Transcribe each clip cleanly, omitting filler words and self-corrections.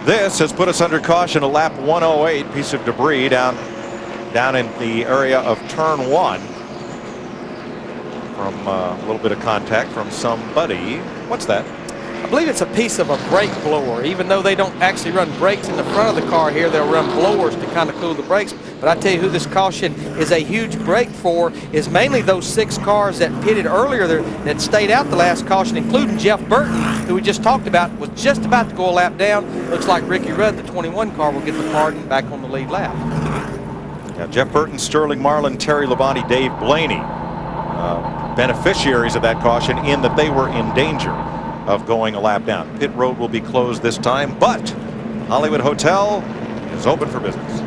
This has put us under caution at lap 108. Piece of debris down in the area of turn 1 from a little bit of contact from somebody. What's that? I believe it's a piece of a brake blower. Even though they don't actually run brakes in the front of the car here, they'll run blowers to kind of cool the brakes. But I tell you who this caution is a huge break for is mainly those 6 cars that pitted earlier that stayed out the last caution, including Jeff Burton, who we just talked about, was just about to go a lap down. Looks like Ricky Rudd, the 21 car, will get the pardon back on the lead lap. Yeah, Jeff Burton, Sterling Marlin, Terry Labonte, Dave Blaney, beneficiaries of that caution in that they were in danger of going a lap down. Pit road will be closed this time, but Hollywood Hotel is open for business.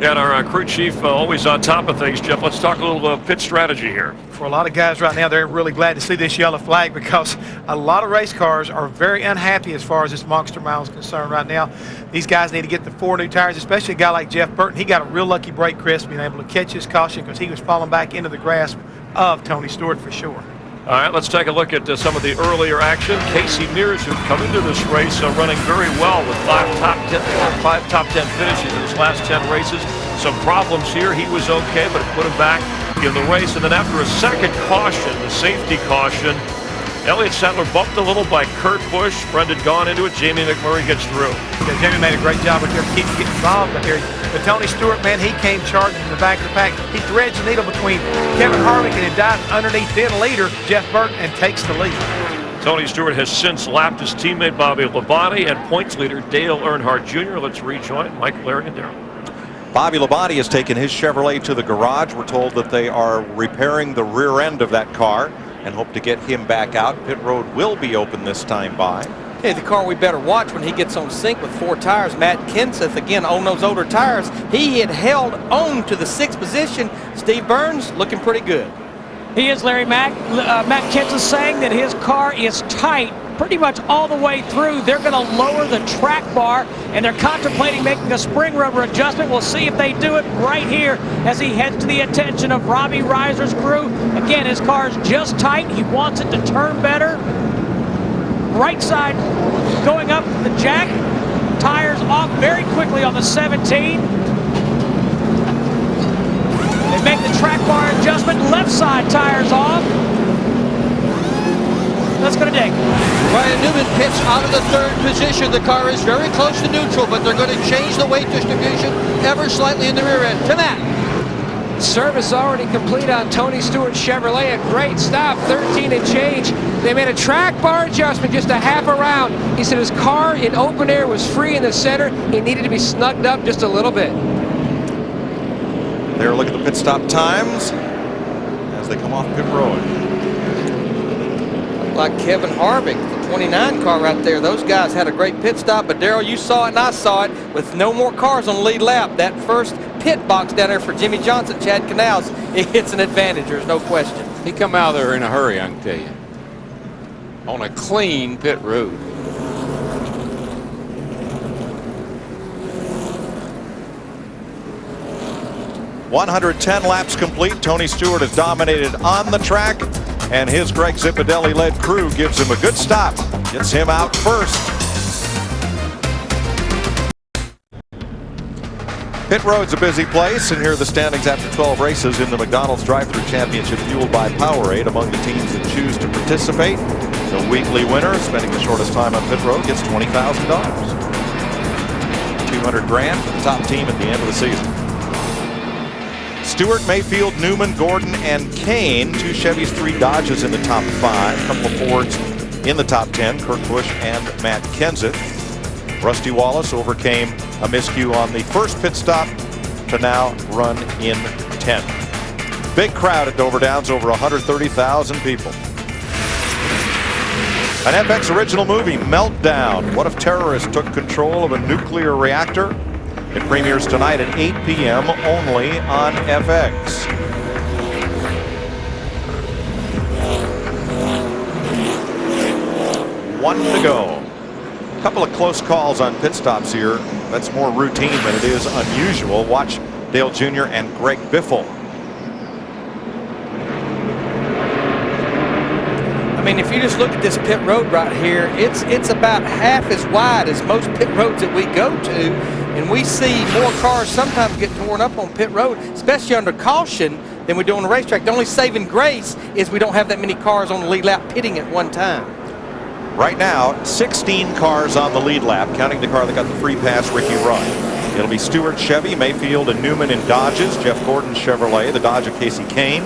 Yeah, and our crew chief always on top of things. Jeff, let's talk a little pit strategy here. For a lot of guys right now, they're really glad to see this yellow flag because a lot of race cars are very unhappy as far as this Monster Mile is concerned right now. These guys need to get the 4 new tires, especially a guy like Jeff Burton. He got a real lucky break, Chris, being able to catch his caution because he was falling back into the grasp of Tony Stewart for sure. All right, let's take a look at some of the earlier action. Casey Mears, who come into this race running very well with 5 top 10 finishes in his last 10 races. Some problems here. He was okay, but it put him back in the race. And then after a second caution, the safety caution, Elliott Sadler bumped a little by Kurt Busch. Brendan gone into it. Jamie McMurray gets through. Yeah, Jamie made a great job with there keeping getting involved. But Tony Stewart, man, he came charging in the back of the pack. He threads the needle between Kevin Harvick and he dives underneath then leader Jeff Burton and takes the lead. Tony Stewart has since lapped his teammate Bobby Labonte and points leader Dale Earnhardt Jr. Let's rejoin Mike, Larry, and Darrell. Bobby Labonte has taken his Chevrolet to the garage. We're told that they are repairing the rear end of that car and hope to get him back out. Pit road will be open this time by. Hey, the car we better watch when he gets on sync with 4 tires. Matt Kenseth, again, on those older tires. He had held on to the 6th position. Steve Burns looking pretty good. He is, Larry. Matt Kenseth saying that his car is tight pretty much all the way through. They're going to lower the track bar, and they're contemplating making a spring rubber adjustment. We'll see if they do it right here as he heads to the attention of Robbie Reiser's crew. Again, his car's just tight. He wants it to turn better. Right side going up the jack. Tires off very quickly on the 17. They make the track bar adjustment. Left side tires off. Let's go to Dick. Ryan Newman pits out of the 3rd position. The car is very close to neutral, but they're going to change the weight distribution ever slightly in the rear end. To Matt. Service already complete on Tony Stewart's Chevrolet. A great stop, 13 and change. They made a track bar adjustment just a half a round. He said his car in open air was free in the center. He needed to be snugged up just a little bit. There, look at the pit stop times as they come off pit road. Like Kevin Harvick, the 29 car right there. Those guys had a great pit stop, but Darrell, you saw it and I saw it. With no more cars on the lead lap, that first pit box down there for Jimmy Johnson, Chad Canals, it's an advantage, there's no question. He come out of there in a hurry, I can tell you. On a clean pit road. .110 laps complete. Tony Stewart has dominated on the track, and his Greg Zipadelli-led crew gives him a good stop. Gets him out first. Pit road's a busy place, and here are the standings after 12 races in the McDonald's Drive-Thru Championship fueled by Powerade. Among the teams that choose to participate, the weekly winner, spending the shortest time on pit road, gets $20,000. $200 grand for the top team at the end of the season. Stewart, Mayfield, Newman, Gordon, and Kane. 2 Chevys, 3 Dodges in the top 5. A couple of Fords in the top 10. Kurt Busch and Matt Kenseth. Rusty Wallace overcame a miscue on the first pit stop to now run in 10th. Big crowd at Dover Downs, over 130,000 people. An FX original movie, Meltdown. What if terrorists took control of a nuclear reactor? It premieres tonight at 8 p.m. only on FX. One to go. A couple of close calls on pit stops here. That's more routine than it is unusual. Watch Dale Jr. and Greg Biffle. mean, if you just look at this pit road right here, it's about half as wide as most pit roads that we go to, and we see more cars sometimes get torn up on pit road, especially under caution, than we do on the racetrack. The only saving grace is we don't have that many cars on the lead lap pitting at one time. Right now, 16 cars on the lead lap, counting the car that got the free pass, Ricky Rudd. It'll be Stewart Chevy, Mayfield and Newman in Dodges, Jeff Gordon Chevrolet, the Dodge of Casey Kane,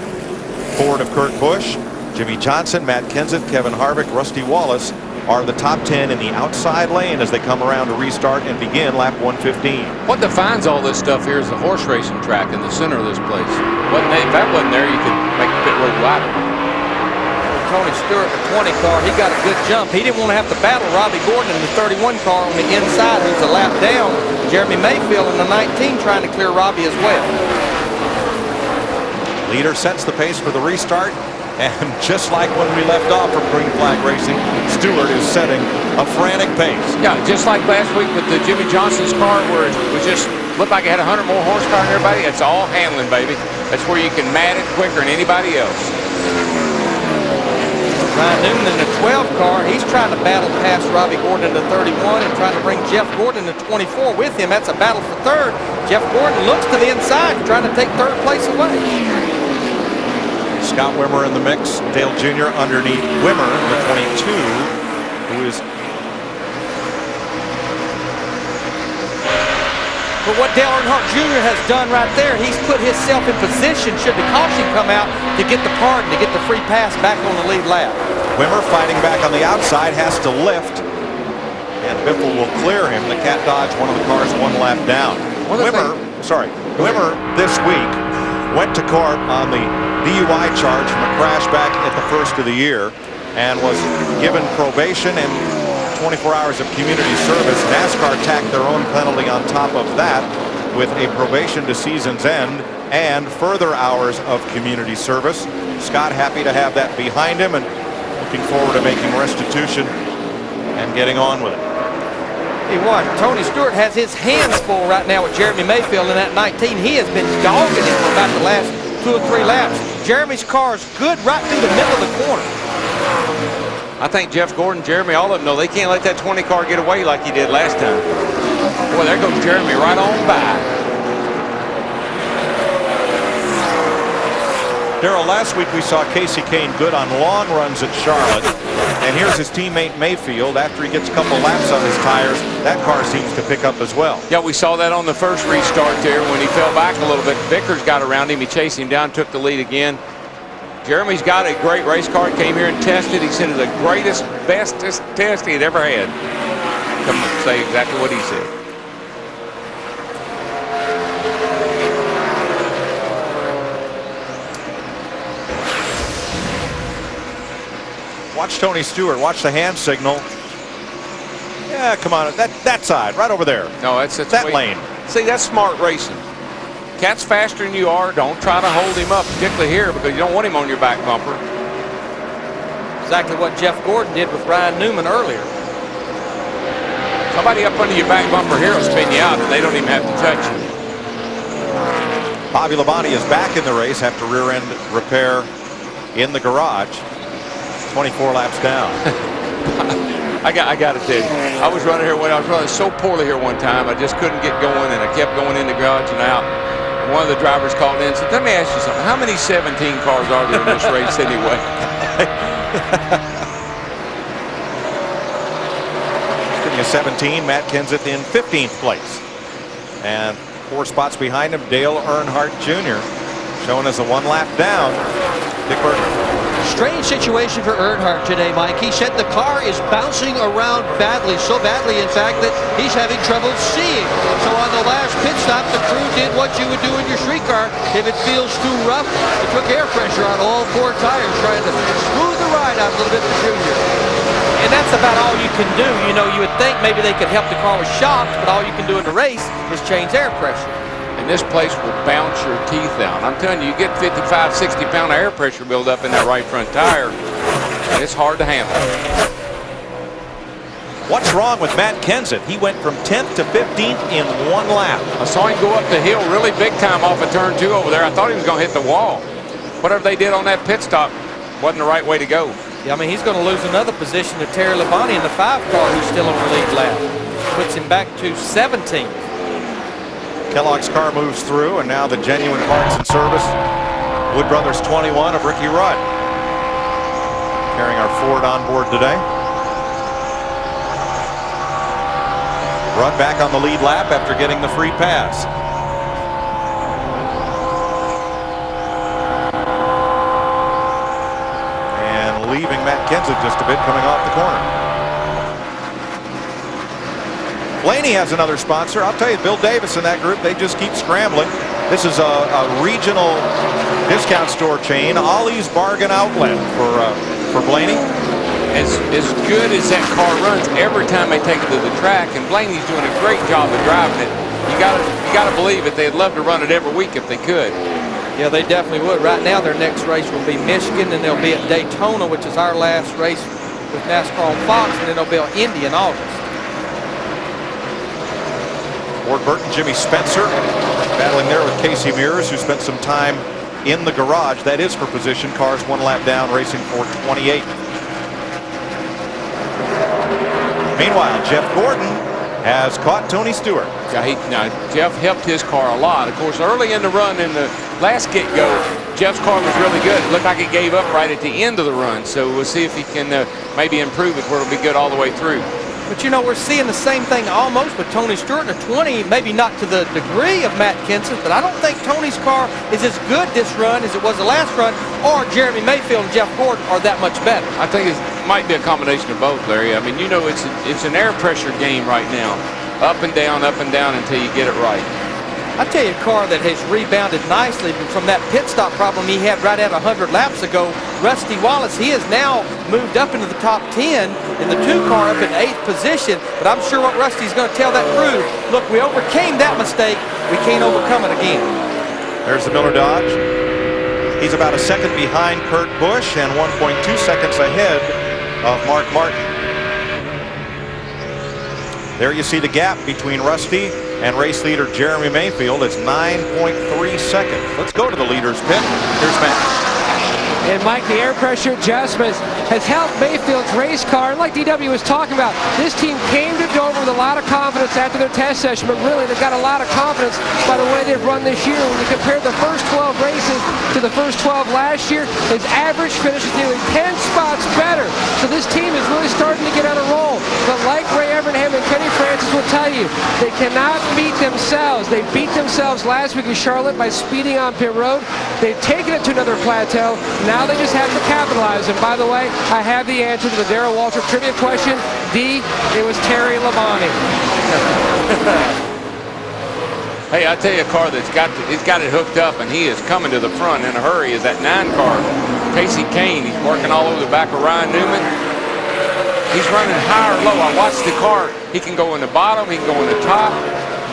Ford of Kurt Busch, Jimmy Johnson, Matt Kenseth, Kevin Harvick, Rusty Wallace are the top 10 in the outside lane as they come around to restart and begin lap 115. What defines all this stuff here is the horse racing track in the center of this place. If that wasn't there, you could make the pit road wider. Tony Stewart, the 20 car, he got a good jump. He didn't want to have to battle Robbie Gordon in the 31 car on the inside, who's a lap down. Jeremy Mayfield in the 19 trying to clear Robbie as well. Leader sets the pace for the restart. And just like when we left off from green flag racing, Stewart is setting a frantic pace. Yeah, just like last week with the Jimmy Johnson's car where it was just looked like it had 100 more horsepower than everybody. It's all handling, baby. That's where you can mat it quicker than anybody else. Ryan Newman in the 12 car, he's trying to battle past Robbie Gordon in the 31 and trying to bring Jeff Gordon to 24 with him. That's a battle for third. Jeff Gordon looks to the inside, trying to take third place away. Scott Wimmer in the mix. Dale Jr. underneath Wimmer, the 22, who is. But what Dale Earnhardt Jr. has done right there, he's put himself in position, should the caution come out, to get the pardon, to get the free pass back on the lead lap. Wimmer fighting back on the outside, has to lift, and Biffle will clear him. The Cat Dodge, one of the cars, one lap down. Wimmer this week went to court on the DUI charge from a crash back at the first of the year and was given probation and 24 hours of community service. NASCAR tacked their own penalty on top of that with a probation to season's end and further hours of community service. Scott happy to have that behind him and looking forward to making restitution and getting on with it. Hey, what? Tony Stewart has his hands full right now with Jeremy Mayfield in that 19. He has been dogging him for about the last 2 or 3 laps. Jeremy's car's good right through the middle of the corner. I think Jeff Gordon, Jeremy, all of them know they can't let that 20 car get away like he did last time. Boy, there goes Jeremy right on by. Darrell, last week we saw Casey Kane good on long runs at Charlotte. And here's his teammate Mayfield. After he gets a couple laps on his tires, that car seems to pick up as well. Yeah, we saw that on the first restart there when he fell back a little bit. Vickers got around him. He chased him down, took the lead again. Jeremy's got a great race car. Came here and tested. He said it's the greatest, bestest test he had ever had. Come on, say exactly what he said. Watch Tony Stewart. Watch the hand signal. Yeah, come on. That side, right over there. No, that's that lane. See, that's smart racing. Cat's faster than you are. Don't try to hold him up, particularly here, because you don't want him on your back bumper. Exactly what Jeff Gordon did with Ryan Newman earlier. Somebody up under your back bumper here will spin you out, and they don't even have to touch you. Bobby Labonte is back in the race after rear end repair in the garage. 24 laps down. I got to tell you, I was running here when I was running so poorly here one time. I just couldn't get going, and I kept going in the garage and out. And one of the drivers called in and said, "Let me ask you something. How many 17 cars are there in this race anyway?" Sitting at 17, Matt Kenseth in 15th place, and 4 spots behind him, Dale Earnhardt Jr. showing us a 1 lap down. Dick Burton. Strange situation for Earnhardt today, Mike. He said the car is bouncing around badly, so badly, in fact, that he's having trouble seeing. So on the last pit stop, the crew did what you would do in your street car. If it feels too rough, they took air pressure on all 4 tires, trying to smooth the ride out a little bit for Junior. And that's about all you can do. You know, you would think maybe they could help the car with shocks, but all you can do in the race is change air pressure. And this place will bounce your teeth out. I'm telling you, you get 55, 60 pound air pressure buildup in that right front tire, and it's hard to handle. What's wrong with Matt Kenseth? He went from 10th to 15th in 1 lap. I saw him go up the hill really big time off of turn 2 over there. I thought he was going to hit the wall. Whatever they did on that pit stop wasn't the right way to go. Yeah, I mean, he's going to lose another position to Terry Labonte in the 5 car, who's still on the lead lap. Puts him back to 17th. Kellogg's car moves through, and now the genuine parts and service. Wood Brothers 21 of Ricky Rudd carrying our Ford on board today. Rudd back on the lead lap after getting the free pass. And leaving Matt Kenseth just a bit coming off the corner. Blaney has another sponsor. I'll tell you, Bill Davis and that group, they just keep scrambling. This is a regional discount store chain, Ollie's Bargain Outlet for Blaney. As good as that car runs every time they take it to the track, and Blaney's doing a great job of driving it. You gotta believe it. They'd love to run it every week if they could. Yeah, they definitely would. Right now, their next race will be Michigan, and they'll be at Daytona, which is our last race with NASCAR on Fox, and then they'll be at Indy in August. Ward Burton, Jimmy Spencer battling there with Casey Mears, who spent some time in the garage. That is for position. Cars 1 lap down, racing for 28. Meanwhile, Jeff Gordon has caught Tony Stewart. Yeah, Jeff helped his car a lot. Of course, early in the run, in the last get-go, Jeff's car was really good. It looked like it gave up right at the end of the run. So we'll see if he can maybe improve it where it'll be good all the way through. But, you know, we're seeing the same thing almost with Tony Stewart in a 20, maybe not to the degree of Matt Kenseth, but I don't think Tony's car is as good this run as it was the last run, or Jeremy Mayfield and Jeff Gordon are that much better. I think it might be a combination of both, Larry. I mean, you know, it's an air pressure game right now. Up and down until you get it right. I tell you, a car that has rebounded nicely from that pit stop problem he had right at 100 laps ago, Rusty Wallace. He has now moved up into the top 10 in the 2 car up in 8th position, but I'm sure what Rusty's going to tell that crew, look, we overcame that mistake, we can't overcome it again. There's the Miller Dodge. He's about a second behind Kurt Busch and 1.2 seconds ahead of Mark Martin. There you see the gap between Rusty and race leader Jeremy Mayfield. It's 9.3 seconds. Let's go to the leader's pit. Here's Matt. And Mike, the air pressure adjustments has helped Mayfield's race car. And like DW was talking about, this team came to Dover with a lot of confidence after their test session, but really they've got a lot of confidence by the way they've run this year. When you compare the first 12 races to the first 12 last year, his average finish is nearly 10 spots better. So this team is really starting to get on a roll. But like Ray Evernham and Kenny Francis will tell you, they cannot beat themselves. They beat themselves last week in Charlotte by speeding on pit road. They've taken it to another plateau. Now they just have to capitalize. And by the way, I have the answer to the Darrell Waltrip trivia question. D, it was Terry Labonte. Hey, I tell you, a car that's got it hooked up, and he is coming to the front in a hurry, is that 9 car. Casey Kane, he's working all over the back of Ryan Newman. He's running high or low. I watched the car. He can go in the bottom, he can go in the top.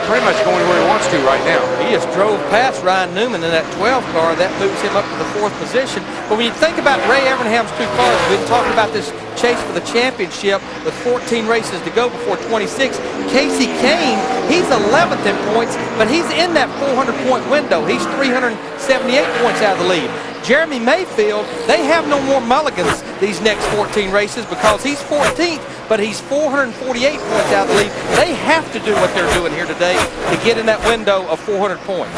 Pretty much going where he wants to right now. He just drove past Ryan Newman in that 12 car. That moves him up to the 4th position. But when you think about Ray Evernham's 2 cars, we've been talking about this chase for the championship with 14 races to go before 26. Casey Kane, he's 11th in points, but he's in that 400-point window. He's 378 points out of the lead. Jeremy Mayfield, they have no more mulligans these next 14 races because he's 14th, but he's 448 points out of the lead. They have to do what they're doing here today to get in that window of 400 points.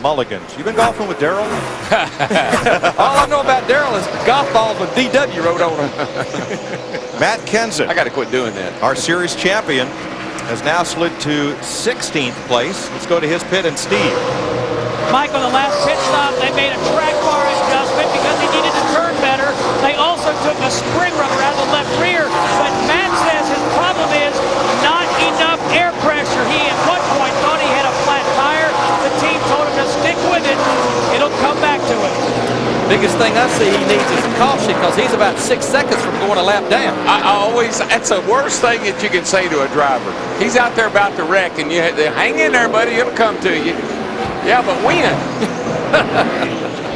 Mulligans. You been golfing with Darrell? All I know about Darrell is golf balls with DW wrote on them. Matt Kenseth, I got to quit doing that. our series champion, has now slid to 16th place. Let's go to his pit and Steve. Mike, on the last pit stop, they made a track bar adjustment because they needed to turn better. They also took a spring rubber out of the left rear, but Matt says his problem is not enough air pressure. He at one point thought he had a flat tire. The team told him to stick with it. It'll come back to him. Biggest thing I see he needs is caution because he's about 6 seconds from going a lap down. That's the worst thing that you can say to a driver. He's out there about to wreck, and you hang in there, buddy. It'll come to you. Yeah, but when?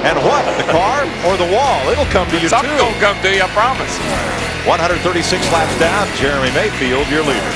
And what? The car or the wall? It'll come to you Something's too. gonna come to you, I promise. 136 laps down. Jeremy Mayfield, your leader.